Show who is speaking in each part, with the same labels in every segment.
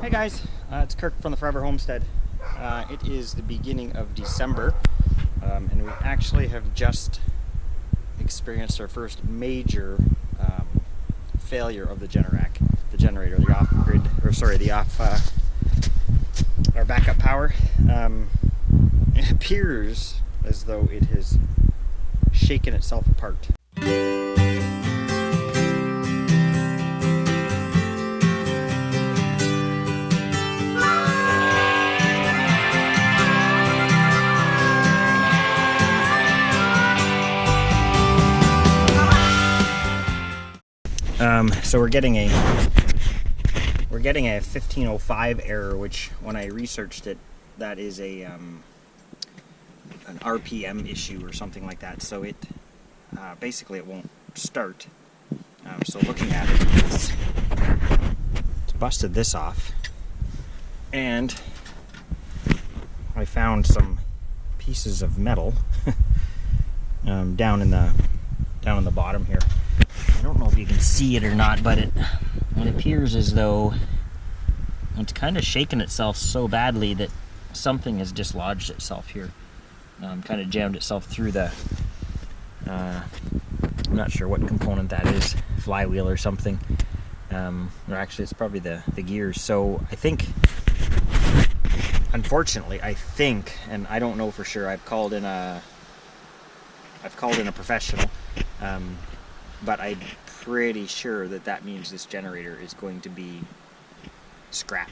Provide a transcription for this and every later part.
Speaker 1: Hey guys, it's Kirk from the Forever Homestead. It is the beginning of December, and we actually have just experienced our first major failure of the Generac, the generator, the off-grid, or sorry, our backup power. It appears as though it has shaken itself apart. So we're getting a 1505 error, which when I researched it, that is an RPM issue or something like that. So it basically it won't start. So looking at it, it's busted this off, and I found some pieces of metal down in the bottom here. I don't know if you can see it or not, but it appears as though it's kind of shaken itself so badly that something has dislodged itself here. Kind of jammed itself through the, I'm not sure what component that is, flywheel or something. Or actually it's probably the gears. So I think, unfortunately, and I don't know for sure, I've called in a professional, but I'm pretty sure that means this generator is going to be scrap.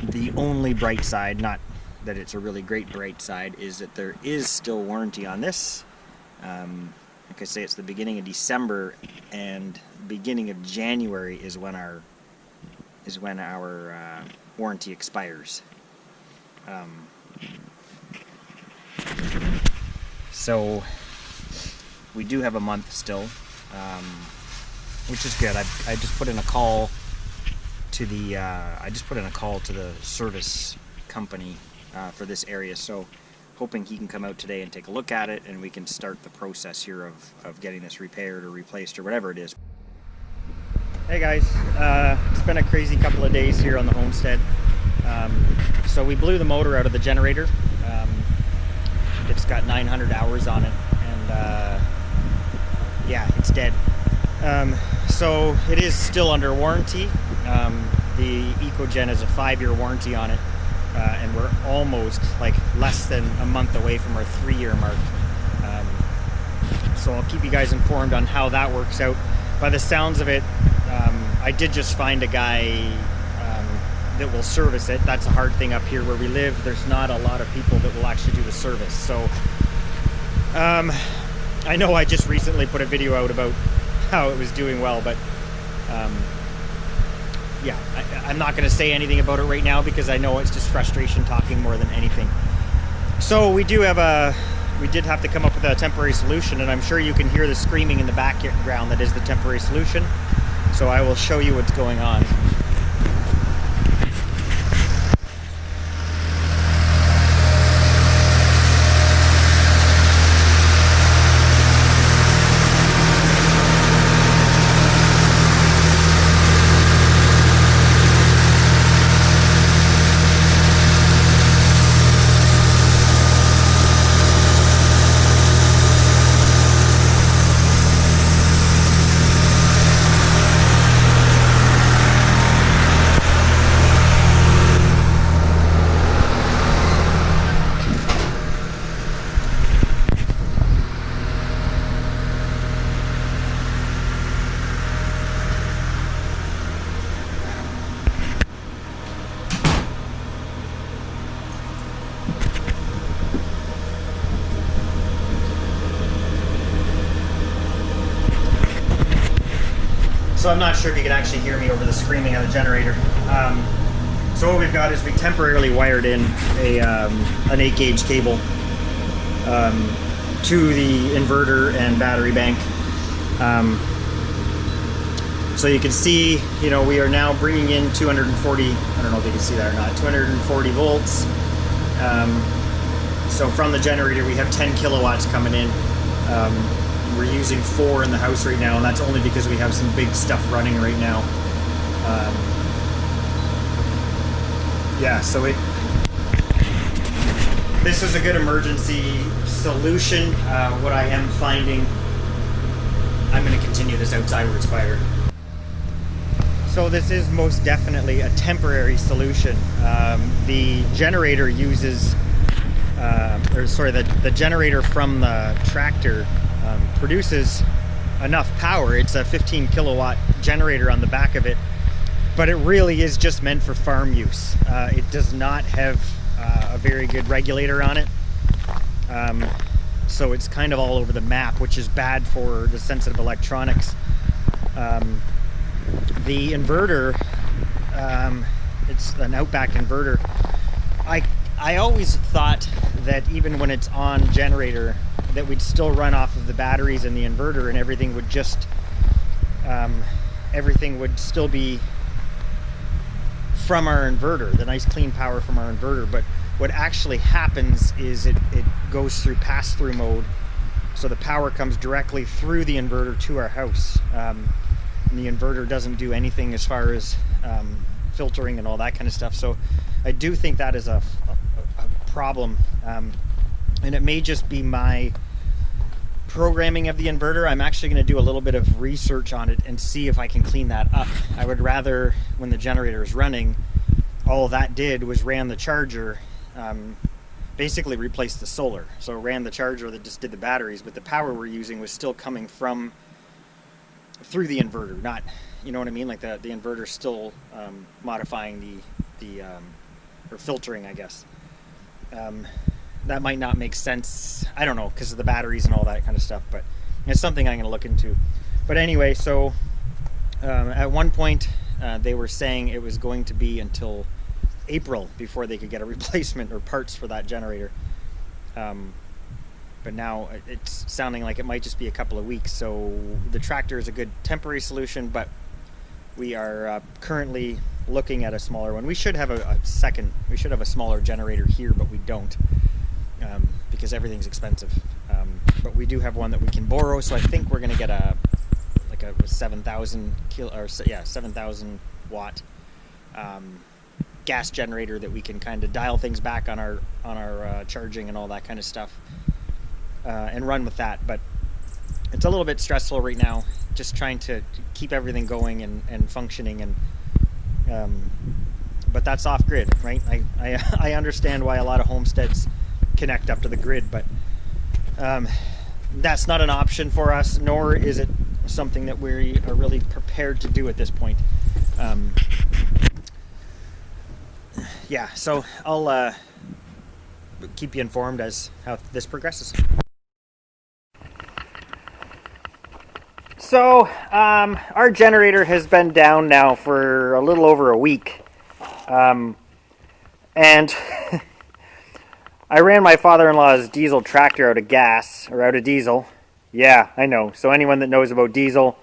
Speaker 1: The only bright side, not that it's a really great bright side, is that there is still warranty on this. Like I say, it's the beginning of December, and beginning of January is when our warranty expires. So we do have a month still, which is good. I just put in a call to the service company for this area, so hoping he can come out today and take a look at it, and we can start the process here of getting this repaired or replaced or whatever it is. Hey guys, it's been a crazy couple of days here on the homestead. So we blew the motor out of the generator. It's got 900 hours on it, and yeah, it's dead. So it is still under warranty. The Ecogen has a 5-year warranty on it, and we're almost, like, less than a month away from our 3-year mark. So I'll keep you guys informed on how that works out. By the sounds of it, I did just find a guy that will service it. That's a hard thing up here where we live. There's not a lot of people that will actually do the service. So I know I just recently put a video out about how it was doing well, but yeah, I'm not going to say anything about it right now because I know it's just frustration talking more than anything. So we did have to come up with a temporary solution, and I'm sure you can hear the screaming in the background that is the temporary solution. So I will show you what's going on. So I'm not sure if you can actually hear me over the screaming of the generator. So what we've got is we temporarily wired in an 8-gauge cable to the inverter and battery bank. So you can see, you know, we are now bringing in 240, I don't know if you can see that or not, 240 volts. So from the generator we have 10 kilowatts coming in. We're using 4 in the house right now, and that's only because we have some big stuff running right now. Yeah, so this is a good emergency solution. What I am finding, I'm going to continue this outside where it's quieter. So this is most definitely a temporary solution. The generator uses, the generator from the tractor produces enough power. It's a 15 kilowatt generator on the back of it, but it really is just meant for farm use. It does not have a very good regulator on it. So it's kind of all over the map, which is bad for the sensitive electronics. The inverter, it's an outback inverter. I always thought that even when it's on generator, that we'd still run off of the batteries in the inverter, and everything would just, everything would still be from our inverter, the nice clean power from our inverter. But what actually happens is it goes through pass-through mode, so the power comes directly through the inverter to our house. And the inverter doesn't do anything as far as filtering and all that kind of stuff. So I do think that is a problem, and it may just be my programming of the inverter. I'm actually going to do a little bit of research on it and see if I can clean that up. I would rather, when the generator is running, all that did was ran the charger, basically replaced the solar. So it ran the charger that just did the batteries, but the power we're using was still coming from through the inverter, not, you know what I mean, like the inverter still modifying the or filtering, I guess. That might not make sense, I don't know, because of the batteries and all that kind of stuff, but it's something I'm going to look into. But anyway, so at one point they were saying it was going to be until April before they could get a replacement or parts for that generator. But now it's sounding like it might just be a couple of weeks. So the tractor is a good temporary solution, but we are currently looking at a smaller one. We should have we should have a smaller generator here, but we don't, because everything's expensive. But we do have one that we can borrow, so I think we're gonna get a 7,000 watt gas generator that we can kind of dial things back on our charging and all that kind of stuff, and run with that. But it's a little bit stressful right now, just trying to keep everything going and functioning, and but that's off grid, right? I understand why a lot of homesteads connect up to the grid, but that's not an option for us, nor is it something that we are really prepared to do at this point. Yeah, so I'll keep you informed as how this progresses. So our generator has been down now for a little over a week, and I ran my father-in-law's diesel tractor out of gas, or out of diesel. Yeah, I know. So anyone that knows about diesel,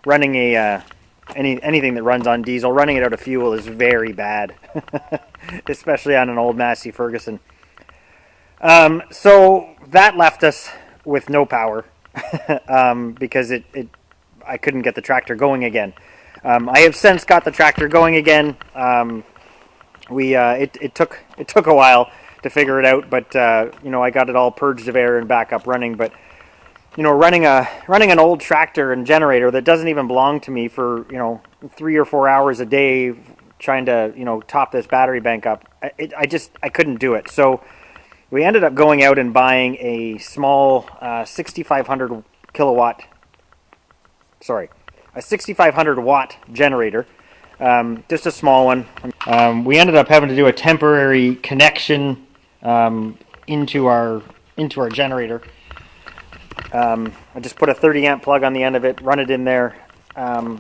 Speaker 1: running anything that runs on diesel, running it out of fuel is very bad, especially on an old Massey Ferguson. So that left us with no power because I couldn't get the tractor going again. I have since got the tractor going again. It took a while to figure it out, but I got it all purged of air and back up running. But running an old tractor and generator that doesn't even belong to me for 3 or 4 hours a day, trying to top this battery bank up, I couldn't do it. So we ended up going out and buying a small 6,500 watt generator, just a small one. We ended up having to do a temporary connection into our generator. I just put a 30 amp plug on the end of it, run it in there, and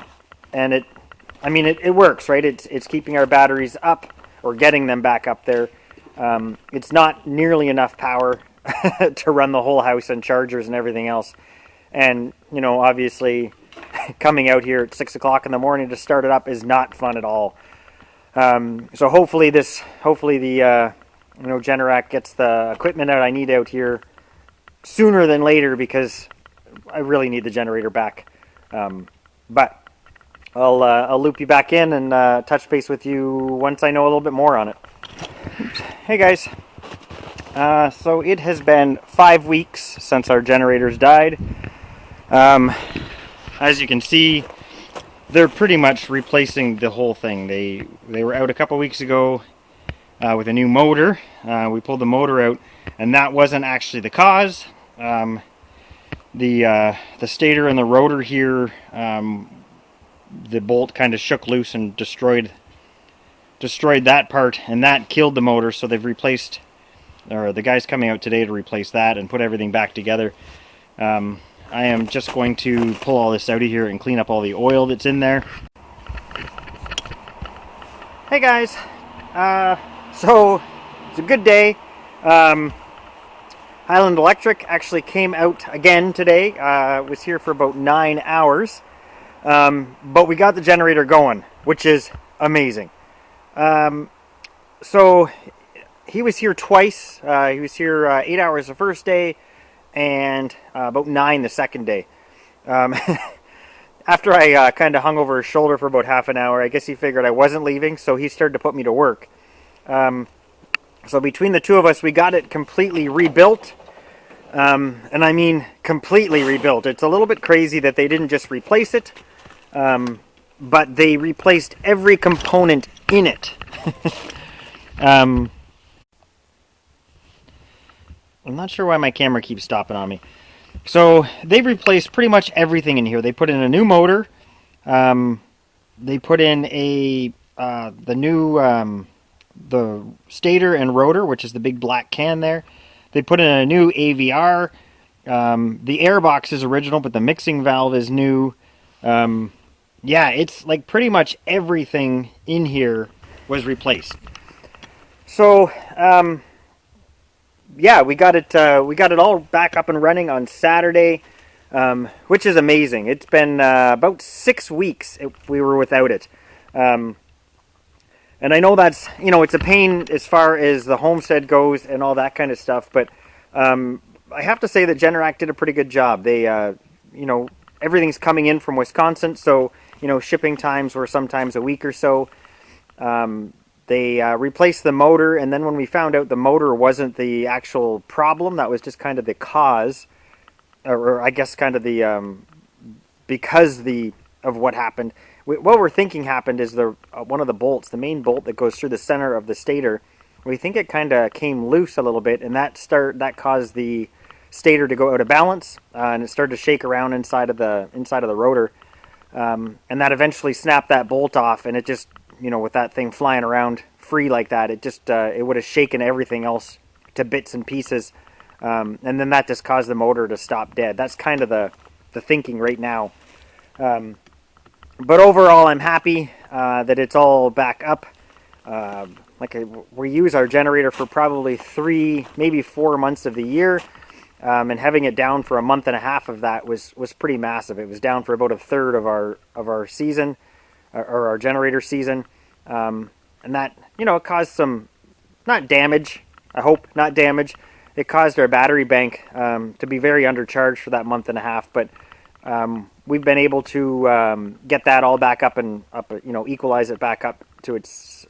Speaker 1: it works, right? It's keeping our batteries up, or getting them back up there. It's not nearly enough power to run the whole house and chargers and everything else. And obviously coming out here at 6 o'clock in the morning to start it up is not fun at all. So hopefully the Generac gets the equipment out I need out here sooner than later, because I really need the generator back. But I'll loop you back in and touch base with you once I know a little bit more on it. Hey guys, so it has been 5 weeks since our generators died. As you can see, they're pretty much replacing the whole thing. They were out a couple weeks ago with a new motor. We pulled the motor out, and that wasn't actually the cause. The stator and the rotor here, the bolt kind of shook loose and destroyed that part, and that killed the motor. So they've replaced, or the guy's coming out today to replace that and put everything back together. I am just going to pull all this out of here and clean up all the oil that's in there. Hey guys, so it's a good day. Highland Electric actually came out again today. Was here for about 9 hours, but we got the generator going, which is amazing. So he was here twice. He was here 8 hours the first day, and about 9 the second day. After I kind of hung over his shoulder for about half an hour, I guess he figured I wasn't leaving, so he started to put me to work. So between the two of us, we got it completely rebuilt. And I mean completely rebuilt. It's a little bit crazy that they didn't just replace it, but they replaced every component in it. I'm not sure why my camera keeps stopping on me. So they replaced pretty much everything in here. They put in a new motor. They put in the new the stator and rotor, which is the big black can there. They put in a new AVR. The airbox is original, but the mixing valve is new. Yeah, it's like pretty much everything in here was replaced. So yeah, we got it all back up and running on Saturday, which is amazing. It's been about 6 weeks we were without it. And I know that's, it's a pain as far as the Homestead goes and all that kind of stuff, but I have to say that Generac did a pretty good job. They, everything's coming in from Wisconsin, so, shipping times were sometimes a week or so. They replaced the motor, and then when we found out the motor wasn't the actual problem, that was just kind of the cause, or I guess kind of the, because of what happened. What we're thinking happened is one of the bolts, the main bolt that goes through the center of the stator, we think it kind of came loose a little bit, and that caused the stator to go out of balance, and it started to shake around inside of the rotor, and that eventually snapped that bolt off, and it just, with that thing flying around free like that, it just it would have shaken everything else to bits and pieces, and then that just caused the motor to stop dead. That's kind of the thinking right now. But overall, I'm happy that it's all back up. We use our generator for probably 3, maybe 4 months of the year, and having it down for a month and a half of that was pretty massive. It was down for about a third of our season, or our generator season, and that it caused some, not damage. I hope not damage. It caused our battery bank to be very undercharged for that month and a half, but we've been able to get that all back up, equalize it back up to its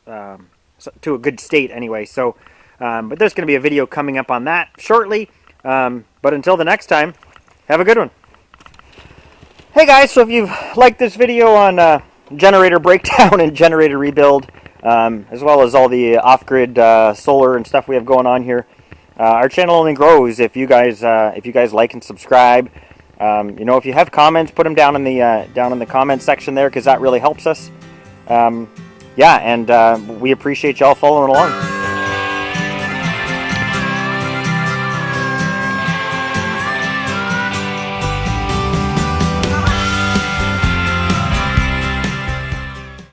Speaker 1: to a good state anyway. So, but there's going to be a video coming up on that shortly. But until the next time, have a good one. Hey guys, so if you've liked this video on generator breakdown and generator rebuild, as well as all the off-grid solar and stuff we have going on here, our channel only grows if you guys like and subscribe. If you have comments, put them down in the comments section there, because that really helps us. Yeah, and we appreciate y'all following along.